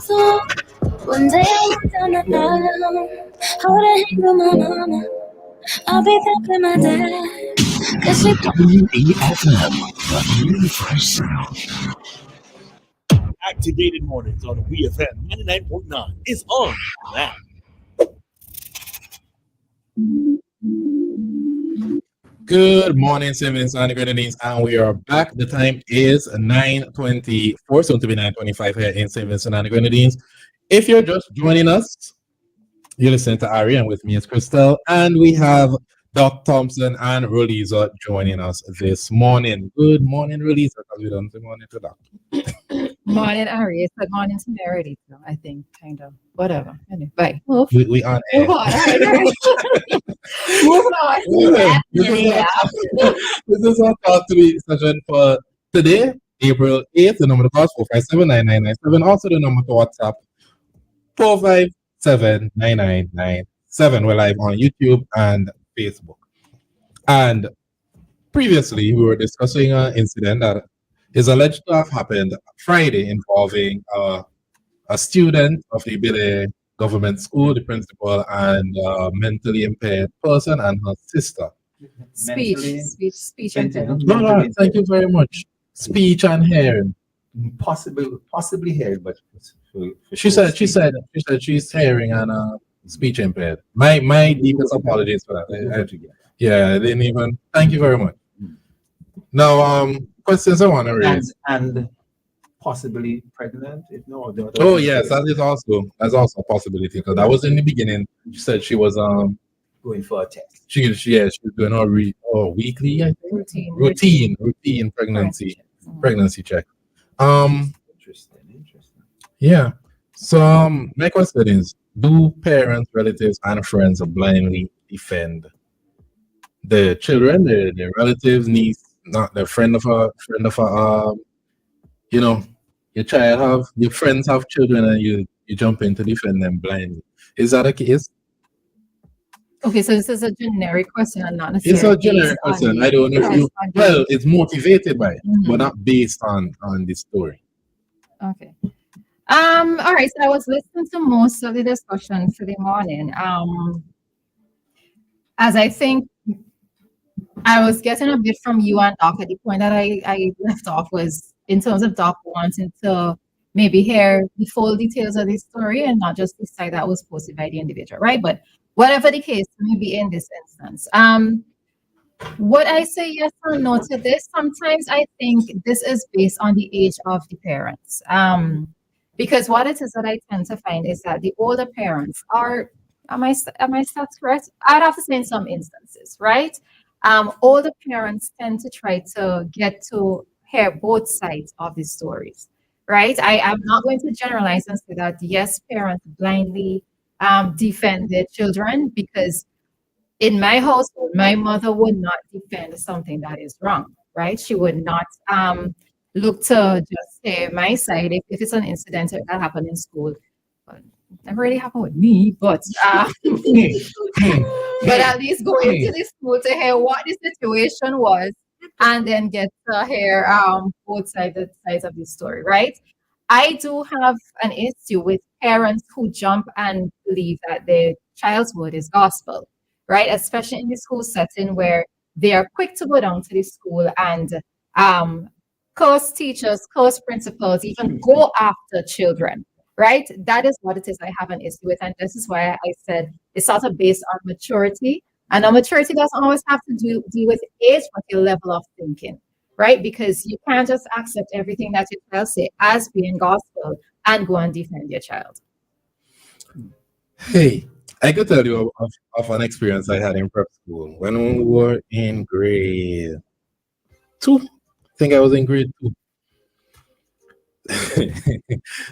One day I'm down the bottom, holding hand with my mama. I'll be back with my dad. Cause she WEFM, the universe sound. Activated mornings on WEFM 99.9 is on now. Good morning, siblings and grenadines, and we are back. The time is 9:24, soon to be 9:25 here in St. Vincent and the Grenadines. If you're just joining us, you listen to Ari, and with me is Christal, and we have Doc Thompson and Rolisa joining us this morning. Good morning, Rolisa, because we don't say morning to Doc. Morning, Ari. It's like morning to Meredith, I think, kind of. Whatever. Anyway, bye. We on air. Move on. Move on. Yeah. This is our talk to be session for today, April 8th. The number to call is 457-9997. Also, the number to WhatsApp 457-9997. We're live on YouTube and Facebook. And previously, we were discussing an incident that is alleged to have happened Friday involving a student of the Ibile government school, the principal, and a mentally impaired person and her sister. Speech and hearing. No, thank you very much. Speech and hearing. Possibly hearing, but She said she's hearing and speech impaired. My deepest apologies for that. I didn't even. Thank you very much. Now, questions I want to raise. and possibly pregnant. If no, Oh yes, that's also a possibility, because that was in the beginning. She said she was going for a test. she was doing her weekly, I think, routine pregnancy check. Interesting. Yeah. So my question is: do parents, relatives, and friends blindly defend the children, their relatives, niece, not the friend of a your friends have children and you jump in to defend them blindly? Is that a case? Okay, so this is a generic question and not It's necessarily. a generic question. I don't know if you it's motivated by it, but not based on the story. Okay. All right. So I was listening to most of the discussion for the morning. As I think I was getting a bit from you and Doc at the point that I left off was in terms of Doc wanting to maybe hear the full details of the story and not just the side that was posted by the individual, right? But whatever the case may be in this instance, what I say yes or no to this, sometimes I think this is based on the age of the parents. Because what it is that I tend to find is that the older parents are, am I stats correct? I'd have to say in some instances, right? Older parents tend to try to get to hear both sides of the stories, right? I am not going to generalize and say that yes, parents blindly defend their children, because in my household, my mother would not defend something that is wrong, right? She would not look to just say my side if it's an incident that happened in school. But never really happened with me, but but at least go into the school to hear what the situation was and then get to hear both sides of the story, right? I do have an issue with parents who jump and believe that their child's word is gospel, right? Especially in the school setting where they are quick to go down to the school and curse teachers, curse principals, even go after children, right? That is what it is I have an issue with. And this is why I said it's sort of based on maturity. And our maturity doesn't always have to deal with age, but your level of thinking, right? Because you can't just accept everything that your child say as being gospel and go and defend your child. Hey, I could tell you of an experience I had in prep school when we were in grade 2. I think I was in grade 2.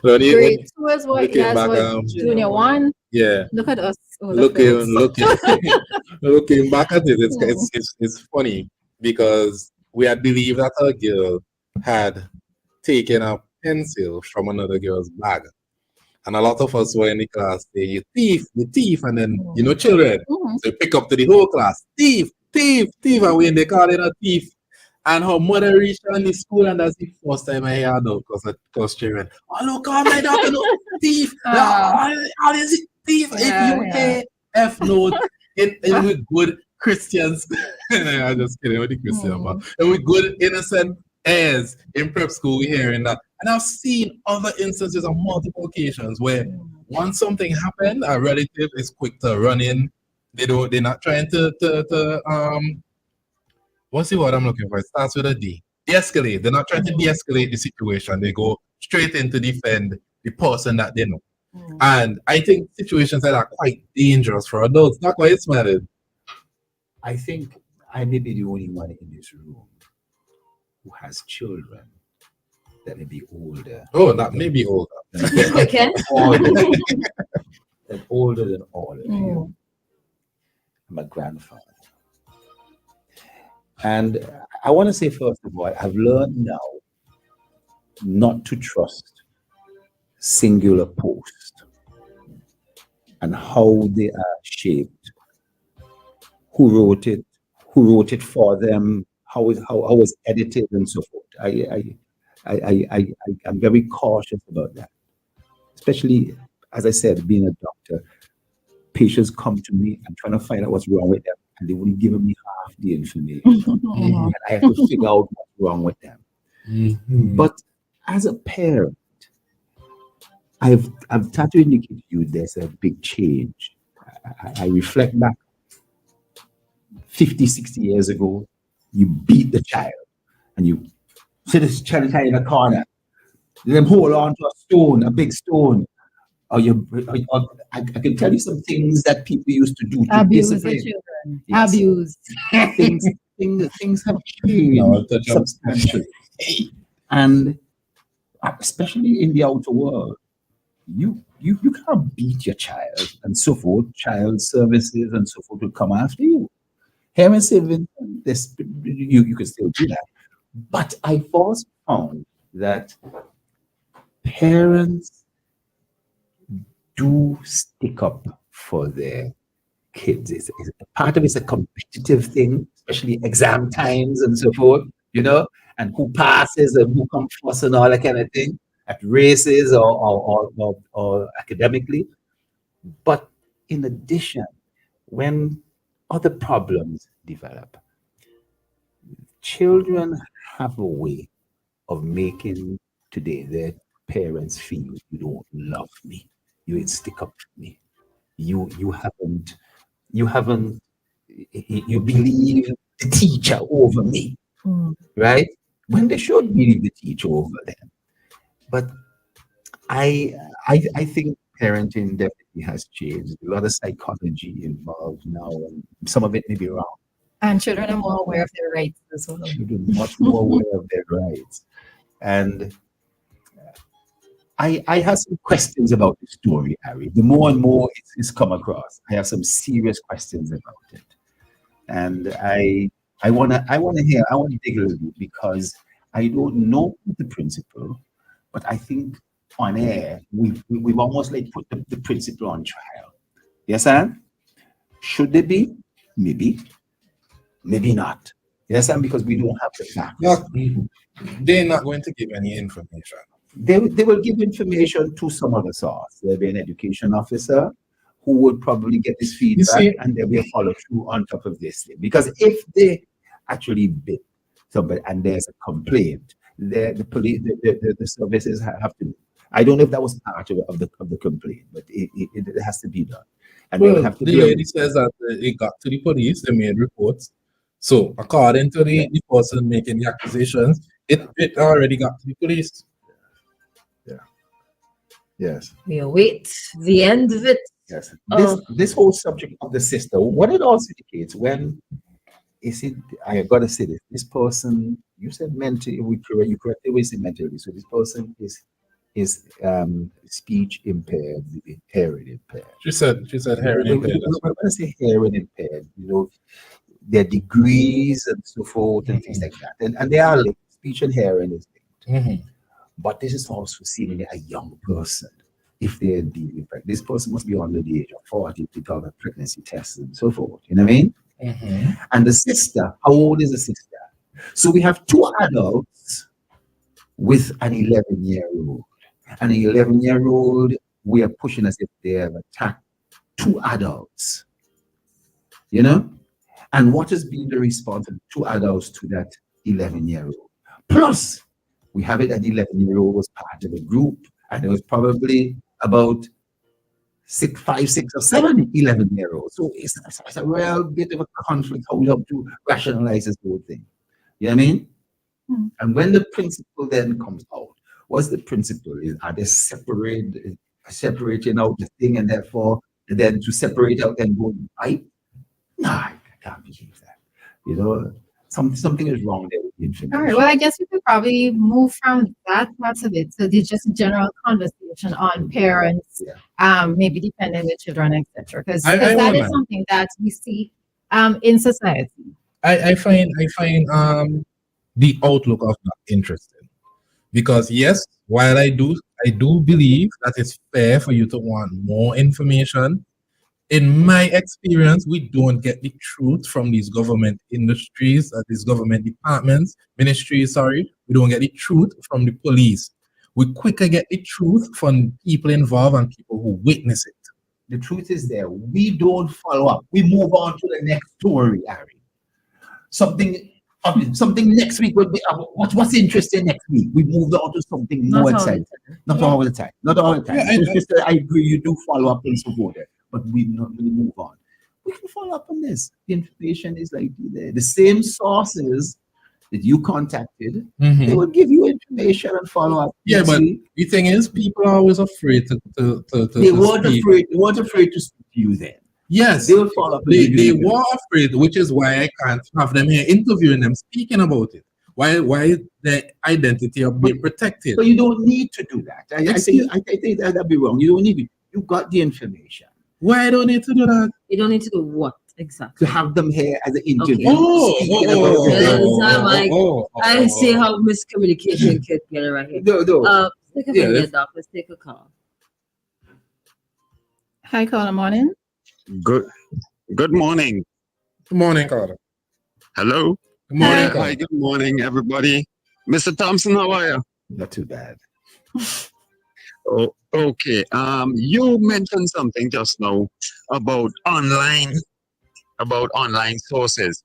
Grade 2 is what? looking Yes, back, what? Junior 1? Yeah, Look at us. Oh, looking back at it, it's funny because we had believed that a girl had taken a pencil from another girl's bag. And a lot of us were in the class saying, you thief, and then, children. So you pick up to the whole class, thief, and when they call it a thief. And her mother reached her in the school, and that's the first time I heard her because children. Oh, look, oh, my daughter, no thief. How is it thief? Yeah, F note in with good Christians. I'm just kidding with the Christian, but and with good innocent airs in prep school, we're hearing that. And I've seen other instances on multiple occasions where once something happened, a relative is quick to run in. They're not trying to what's the word I'm looking for? It starts with a D. De-escalate. They're not trying to de-escalate the situation. They go straight in to defend the person that they know. And I think situations like that are quite dangerous for adults. Not quite smiling. I think I may be the only one in this room who has children that may be older. Oh, that may be older. Okay. Older than all of you. I'm a grandfather. And I want to say, first of all, I've learned now not to trust singular posts and how they are shaped, who wrote it for them, how it was edited, and so forth. I'm very cautious about that, especially, as I said, being a doctor. Patients come to me and trying to find out what's wrong with them, and they wouldn't give me half the information. And I have to figure out what's wrong with them. But as a parent, I've tried to indicate to you there's a big change. I reflect back 50, 60 years ago, you beat the child and you sit this child in a corner, then hold on to a stone, a big stone. I can tell you some things that people used to do to abuse the discipline. children. Yes. Abuse. Things have changed substantially. And especially in the outer world, you can't beat your child and so forth. Child services and so forth will come after you. Here in St. Vincent, you can still do that. But I've also found that parents do stick up for their kids. It's part of it's a competitive thing, especially exam times and so forth, and who passes and who comes first and all that kind of thing at races or academically. But in addition, when other problems develop, children have a way of making today their parents feel you don't love me. You ain't stick up for me. You believe the teacher over me, right? When they should believe the teacher over them. But I think parenting definitely has changed. A lot of psychology involved now, and some of it may be wrong. And children are more aware of their rights as well. Children much more aware of their rights. And I have some questions about the story, Harry. The more and more it's come across, I have some serious questions about it. And I want to dig a little bit because I don't know the principle, but I think on air, we've almost like put the principle on trial. Yes, Anne? Should they be? Maybe. Maybe not. Yes, Anne, because we don't have the facts. They're not going to give any information. They will give information to some other source. There'll be an education officer who would probably get this feedback, and there'll be a follow through on top of this thing. Because if they actually bit somebody and there's a complaint, the police, the services have to. I don't know if that was part of the complaint, but it has to be done. And well, have to the lady says that it got to the police, they made reports. So according to the person making the accusations, it already got to the police. Yeah. Yes. We await the end of it. Yes. This whole subject of the sister, what it also indicates when is it? I gotta say this person, you said mentally, you correctly say mentally. So this person is speech impaired, hearing impaired. She said hearing impaired. When I say hearing impaired, their degrees and so forth and things like that, and they are linked. Speech and hearing is linked. But this is also seen a young person. If they're dealing with this person must be under the age of 40 to cover pregnancy tests and so forth. You know what I mean? And the sister, how old is the sister? So we have two adults with an 11-year-old. An 11-year-old, we are pushing as if they have attacked two adults. You know? And what has been the response of two adults to that 11-year-old? Plus, we have it that the 11-year-old was part of a group, and it was probably about 5, 6, or 7 11-year-olds. So it's a real bit of a conflict how we have to rationalize this whole thing. You know what I mean? And when the principle then comes out, what's the principle? Are they separating out the thing and therefore then to separate out and go right? No, I can't believe that. You know, something is wrong there with the information. All right. Well, I guess we could probably move from that part of it to the just general conversation on parents, maybe depending on the children, etc. Because that is something that we see in society. I find the outlook of that interesting, because yes, while I do believe that it's fair for you to want more information. In my experience, we don't get the truth from these government industries, these government departments, ministries, sorry. We don't get the truth from the police. We quicker get the truth from people involved and people who witness it. The truth is there. We don't follow up. We move on to the next story, Harry. Something next week would be what's interesting next week. We moved on to something more exciting. Not all the time. Not all the time. Yeah, I agree. You do follow up and so forth, but we not really move on. We can follow up on this. The information is like the same sources that you contacted. They will give you information and follow up. Yeah, but the thing is, people are always afraid to They weren't afraid. They weren't afraid to speak to you then. Yes, they will follow up. They were afraid, which is why I can't have them here interviewing them, speaking about it. Why their identity are being protected? But you don't need to do that. I think that'd be wrong. You don't need it. You got the information. Why don't need to do that? You don't need to do what exactly? To have them here as an interview. I see how miscommunication could get right here. No. Take a minute, Doc. Let's take a call. Hi, caller. Morning. Good morning. Good morning, caller. Hello. Good morning. Hi, good morning, everybody. Mr. Thompson, how are you? Not too bad. Oh, okay. You mentioned something just now about online sources.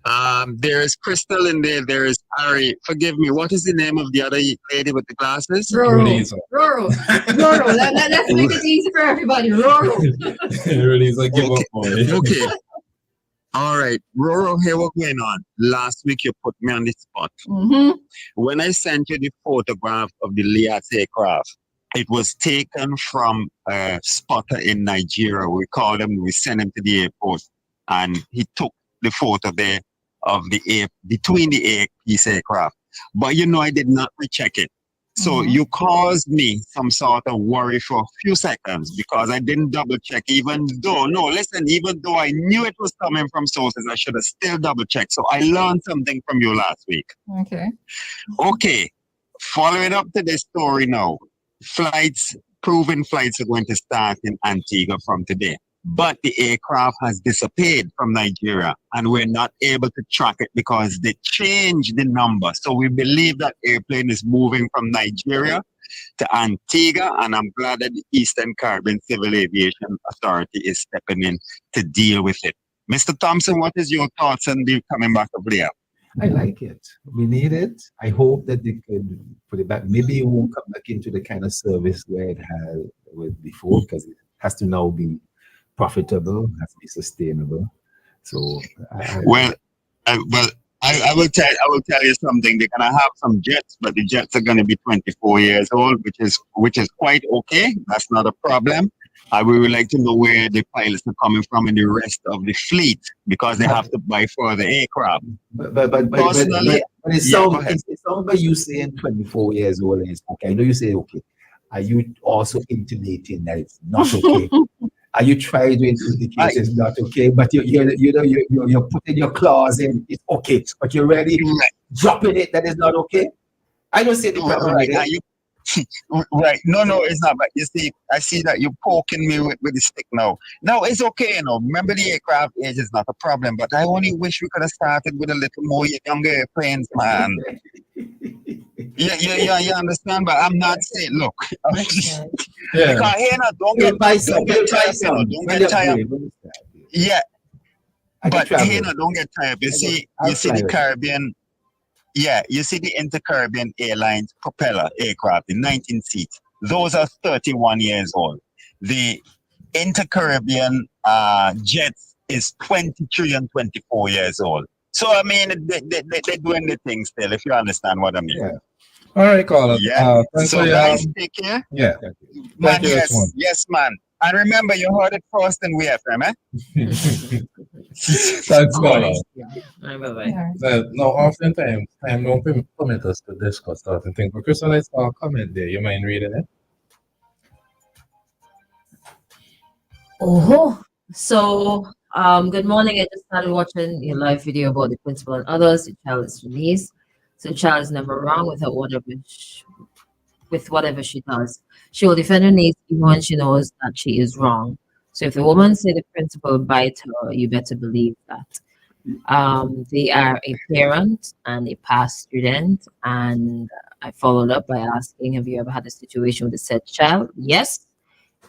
There is Christal in there. There is Ari. Forgive me. What is the name of the other lady with the glasses? Roro. Let's make it easy for everybody. Roro. Give up on it. Okay. All right. Roro, here what's going on. Last week you put me on the spot. When I sent you the photograph of the Liat aircraft, it was taken from a spotter in Nigeria. We sent him to the airport, and he took the photo there of between the piece aircraft. But I did not recheck it. So you caused me some sort of worry for a few seconds because I didn't double check, even though I knew it was coming from sources, I should have still double checked. So I learned something from you last week. Okay. Following up to this story now, proven flights are going to start in Antigua from today. But the aircraft has disappeared from Nigeria and we're not able to track it because they changed the number. So we believe that airplane is moving from Nigeria to Antigua, and I'm glad that the Eastern Caribbean Civil Aviation Authority is stepping in to deal with it. Mr. Thompson, what is your thoughts on the coming back of Leah? I like it. We need it. I hope that they could put it back. Maybe it won't come back into the kind of service where it had before, because it has to now be profitable, has to be sustainable. So, I will tell you something. They're gonna have some jets, but the jets are gonna be 24 years old, which is quite okay. That's not a problem. We would like to know where the pilots are coming from in the rest of the fleet, because they have to buy further aircraft. But it sounds like you saying 24 years old and it's okay. I know you say okay. Are you also intimating that it's not okay? Are you trying to indicate it's not okay? But you're putting your clause in, it's okay, but you're really dropping it that it's not okay? I don't say the problem right. Right. No, it's not. But you see, I see that you're poking me with the stick now. No, it's okay, Remember, the aircraft age is not a problem, but I only wish we could have started with a little more younger airplanes, man. You understand? But I'm not saying, look. Yeah. Because here now, don't get tired, don't get tired. Yeah, but here now, don't get tired. You see the Caribbean. Yeah, you see the Inter-Caribbean Airlines propeller aircraft, the 19 seats. Those are 31 years old. The Inter-Caribbean jets is 23 and 24 years old. So, I mean, they're doing the thing still, if you understand what I mean. Yeah. All right, caller. Yeah. Thanks So, for your, guys, take care. yeah. Man, Thank you, Richmond. yes, man. And remember, you heard it first in WEFM, eh? Thanks, caller. Bye-bye. No, oftentimes, time don't permit us to discuss certain things. But Christal, I saw a comment there. You mind reading it? Oh, so good morning. I just started watching your live video about the principal and others. The child is released. So the child is never wrong with whatever she does. She will defend her needs even when she knows that she is wrong. So if the woman say the principal bite her, you better believe that. They are a parent and a past student, and I followed up by asking, have you ever had a situation with a said child? Yes.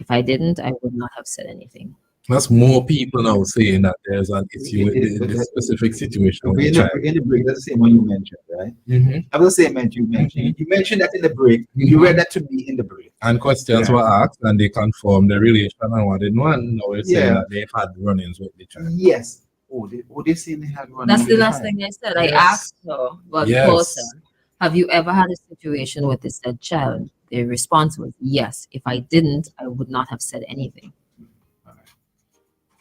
If I didn't, I would not have said anything. That's more people now saying that there's an issue with this specific situation. With the child. In the break, that's the same one you mentioned, right? Mm-hmm. I was the same one you mentioned. You mentioned that in the break. You read that to me in the break. And questions were asked, and they confirmed the relation and what they know. And now they're saying that they've had run-ins with the child. Yes. They saying they had run-ins. That's the last thing I said. I asked her, but person, have you ever had a situation with this said child? The response was yes. If I didn't, I would not have said anything.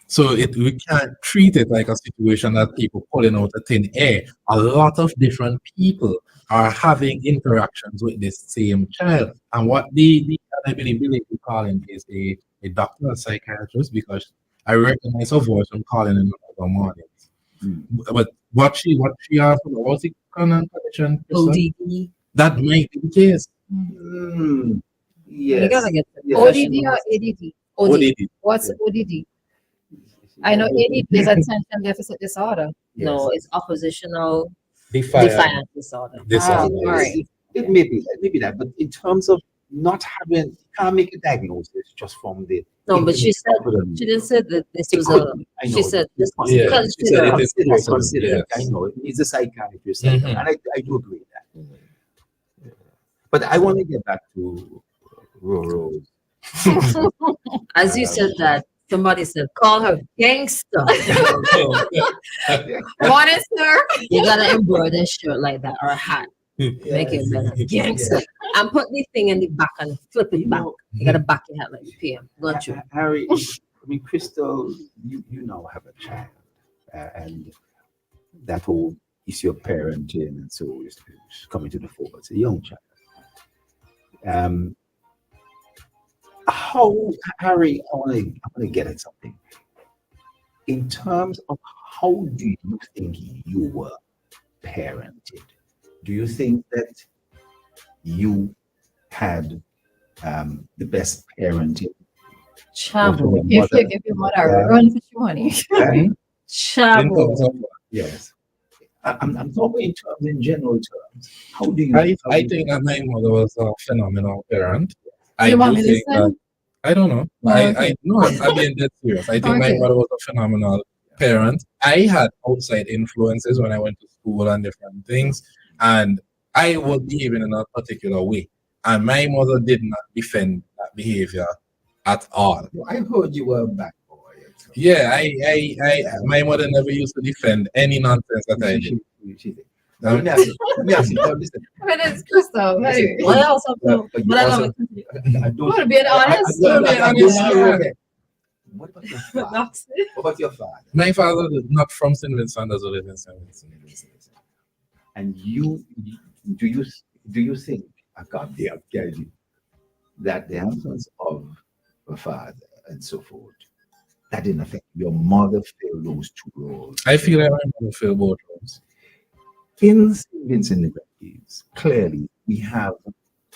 So we can't treat it like a situation that people pulling out of thin air. A lot of different people are having interactions with this same child. And what I believe we call him is a doctor or psychiatrist, because I recognize her voice from calling in the mornings. But what she asked for, was the condition? ODD. That might be the case. Yes. You gotta get ODD or ADD? ODD. What's ODD? I know ADD is attention deficit disorder. No, it's oppositional defiant disorder. All right. It may be that, but in terms of not having, can't make a diagnosis just from the. No, but she didn't say that this was a. She said this was consider. I know it needs a psychiatrist, and I do agree with that. But I want to get back to Roro. As you said that, somebody said, call her gangster. What is her? You gotta embroider a shirt like that or a hat. Make it better. Gangster. And put the thing in the back and flip it back. You gotta back your hat like you PM. Don't you? Harry, I mean, Christal, you now have a child. And that whole issue of parenting and so is coming to the fore. It's a young child. How, Harry, I want to get at something. In terms of how do you think you were parented? Do you think that you had the best parenting? Chabu. If you give your mother a run for your money. Chabu. Yes. I'm talking in general terms. How do you? I think that my mother was a phenomenal parent. I Your mom do is think that, I don't know. Okay. I'm being dead serious. I think my mother was a phenomenal parent. I had outside influences when I went to school and different things, and I was behaving in a particular way. And my mother did not defend that behavior at all. I heard you were a bad boy. Yeah, my mother never used to defend any nonsense that I did. Let me ask you. Listen. But it's Christal. What else? But I don't want to be an honest. What about your father? What about your father? My father is not from St. Vincent, does live in St. Vincent. And do you think, I can't tell you, that the absence of a father and so forth, that didn't affect your mother filled those two roles? I feel like my mother filled both roles. In St. Vincent and the Grenadines, clearly we have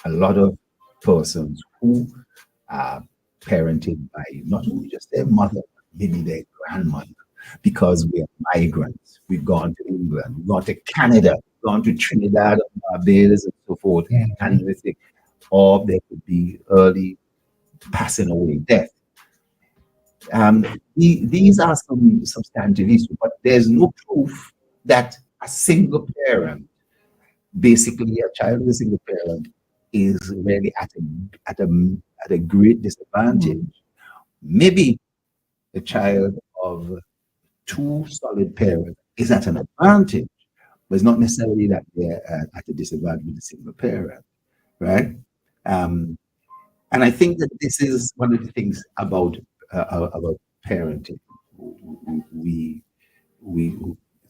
a lot of persons who are parented by not only just their mother, but maybe their grandmother, because we are migrants. We've gone to England, we've gone to Canada, we've gone to Trinidad and Barbados and so forth, and everything. Or there could be early passing away, death. These are some substantive issues, but there's no proof that a single parent, basically a child with a single parent, is really at a great disadvantage. Maybe a child of two solid parents is at an advantage, but it's not necessarily that they're at a disadvantage with a single parent, right? And I think that this is one of the things about parenting.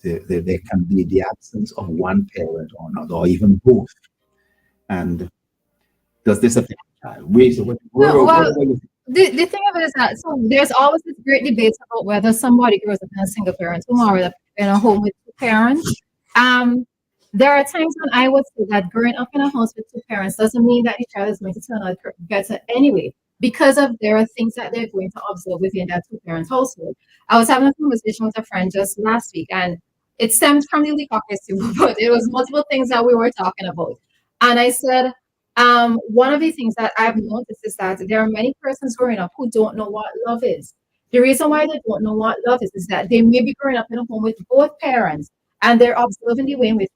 There can be the absence of one parent or another, or even both. And does this affect the child? The thing of it is that there's always this great debate about whether somebody grows up in a single parent home or in a home with two parents. There are times when I would say that growing up in a house with two parents doesn't mean that the child is going to turn out better anyway, because there are things that they're going to observe within that two parent household. I was having a conversation with a friend just last week, and it stemmed from the leak issue, but it was multiple things that we were talking about. And I said, one of the things that I've noticed is that there are many persons growing up who don't know what love is. The reason why they don't know what love is that they may be growing up in a home with both parents, and they're observing the way in which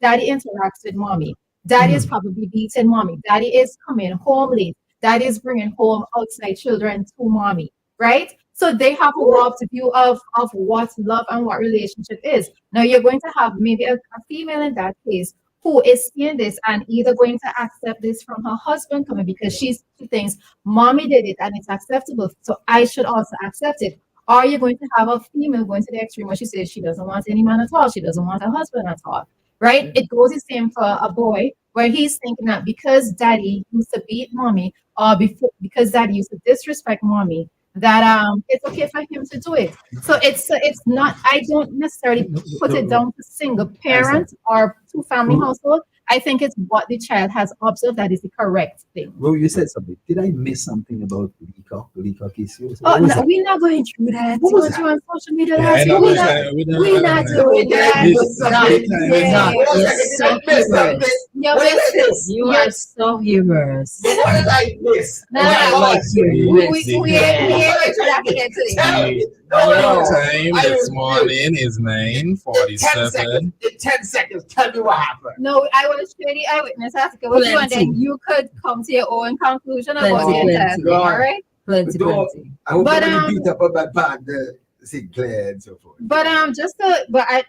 daddy interacts with mommy. Daddy is probably beating mommy. Daddy is coming home late. Daddy is bringing home outside children to mommy, right? So they have a warped view of what love and what relationship is. Now you're going to have maybe a female in that case who is seeing this and either going to accept this from her husband coming because she thinks mommy did it and it's acceptable, so I should also accept it. Or you're going to have a female going to the extreme where she says she doesn't want any man at all, she doesn't want a husband at all, right? It goes the same for a boy where he's thinking that because daddy used to beat mommy or because daddy used to disrespect mommy, that it's okay for him to do it. So it's not, I don't necessarily put it down to single parent or two family household. I think it's what the child has observed that is the correct thing. Well, you said something. Did I miss something about the leacock issue? Oh, no, we're not going through that. What was you on social media last week? We're not doing that. You are so humorous. Like this. Time this morning is 9:47. 10 seconds. Tell me what happened. No, I want to share the eyewitness article with you, and then you could come to your own conclusion about the entire thing. All right? Plenty. I hope I'm beat up about bad Sinclair and so forth. But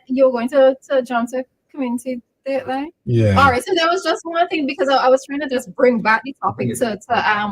you're going to jump to community dateline? Yeah. All right. So there was just one thing because I was trying to just bring back the topic to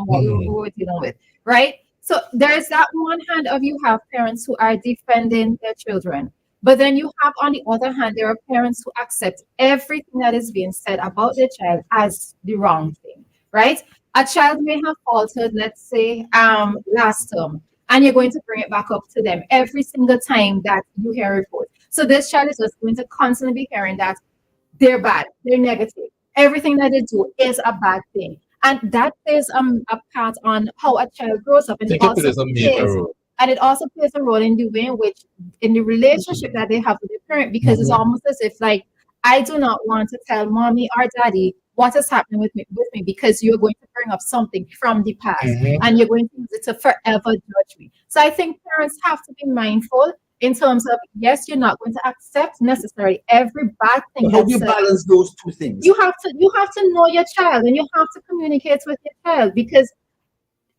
what we were dealing with, right? So there's that one hand of you have parents who are defending their children. But then you have, on the other hand, there are parents who accept everything that is being said about their child as the wrong thing, right? A child may have faltered, let's say, last term, and you're going to bring it back up to them every single time that you hear a report. So this child is just going to constantly be hearing that they're bad, they're negative. Everything that they do is a bad thing. And that plays a part on how a child grows up. And it also plays a role in the way in which, in the relationship that they have with their parent, because it's almost as if, like, I do not want to tell mommy or daddy what is happening with me because you're going to bring up something from the past and you're going to use it to forever judge me. So I think parents have to be mindful in terms of, yes, you're not going to accept necessarily every bad thing. How do you balance those two things? You have to know your child, and you have to communicate with your child,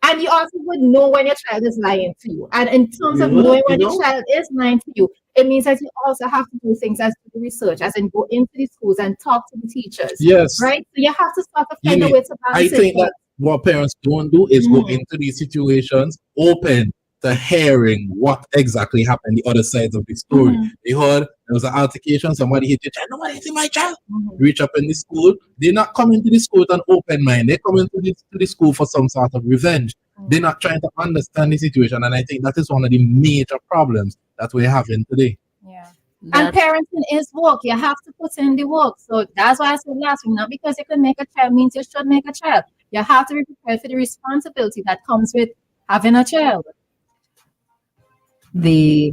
and you also would know when your child is lying to you. And in terms of knowing when your child is lying to you, it means that you also have to do things as the research, as in go into the schools and talk to the teachers. Yes. Right? So you have to start to find a way to balance I think that what parents don't do is go into these situations open to hearing what exactly happened, the other sides of the story. They heard there was an altercation, somebody hit your child, nobody hit my child. Reach up in the school, they're not coming to the school with an open mind. They're coming to the school for some sort of revenge. They're not trying to understand the situation, and I think that is one of the major problems that we're having today. Yeah. And parenting is work. You have to put in the work. So that's why I said last week, not because you can make a child means you should make a child. You have to be prepared for the responsibility that comes with having a child. The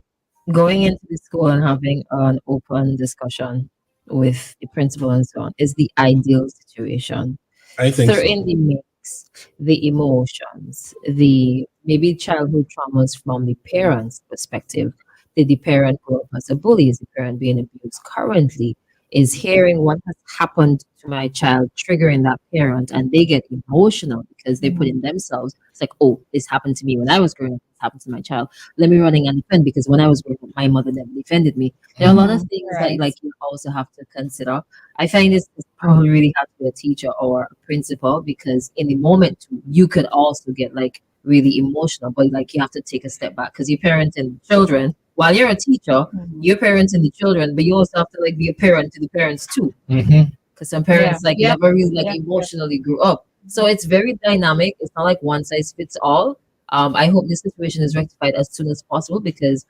going into the school and having an open discussion with the principal and so on is the ideal situation. I think so. Throw in the mix, the emotions, the maybe childhood traumas from the parent's perspective. Did the parent grow up as a bully? Is the parent being abused currently? Is hearing what has happened to my child triggering that parent and they get emotional because they put in themselves, it's like, oh, this happened to me when I was growing up, this happened to my child. Let me running and defend because when I was growing up, my mother never defended me. There are a lot of things that like you also have to consider. I find this probably really have to be a teacher or a principal because in the moment you could also get like really emotional, but like you have to take a step back because you're parenting children while you're a teacher, you're parenting the children, but you also have to like be a parent to the parents too. Because some parents never really like emotionally grew up. So it's very dynamic. It's not like one size fits all. I hope this situation is rectified as soon as possible because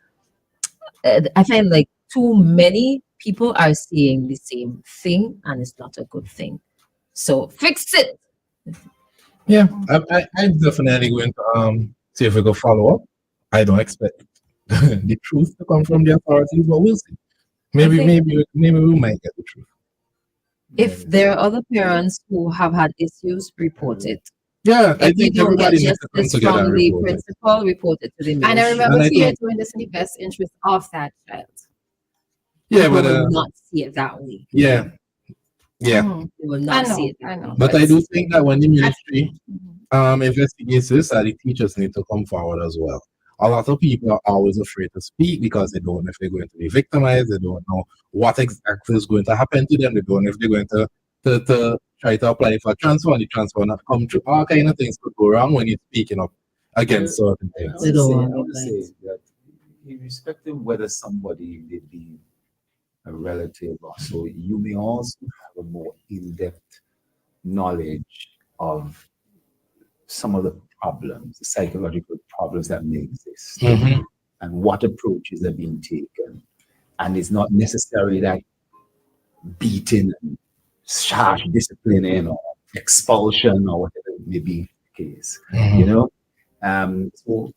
I find like too many people are seeing the same thing and it's not a good thing. So fix it. Yeah, I'm definitely going to see if we can follow up. I don't expect the truth to come from the authorities, but we'll see. Maybe we might get the truth. If there are other parents who have had issues, report it. Yeah, I If you think don't get everybody needs to come justice together from and the report it. principal, report it to the And I ministry. remember And I you're think- doing this in the best interest of that child. Yeah, People but will not see it that way. yeah, They will not I see know, it that I know. way. but I do think that when the ministry investigates this, that the teachers need to come forward as well. A lot of people are always afraid to speak because they don't know if they're going to be victimized. They don't know what exactly is going to happen to them. They don't know if they're going to try to apply for transfer and the transfer not come through. All kind of things could go wrong when you're speaking up against certain I things. They don't want would it, say that irrespective of whether somebody may be a relative or so, you may also have a more in-depth knowledge of some of the problems, the psychological problems that may exist, and what approaches are being taken. And it's not necessarily that beating and harsh disciplining or expulsion or whatever it may be the case, you know. So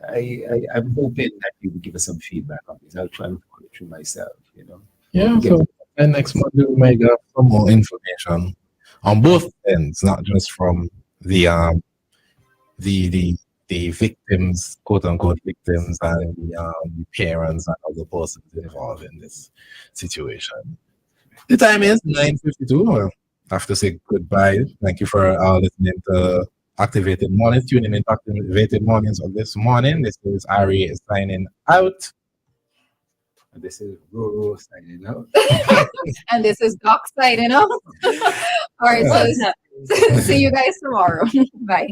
I'm hoping that you will give us some feedback on this. I'll try and follow it through myself, you know. Yeah, so and next month we might get some more information on both ends, not just from the victims, quote unquote victims, and the parents and other persons involved in this situation. The time is 9:52. I have to say goodbye. Thank you for listening to Activated Mornings, tuning in to Activated Mornings of this morning. This is Ari signing out. And this is Roro signing out. And this is Doc signing off. All right, so see you guys tomorrow. Bye.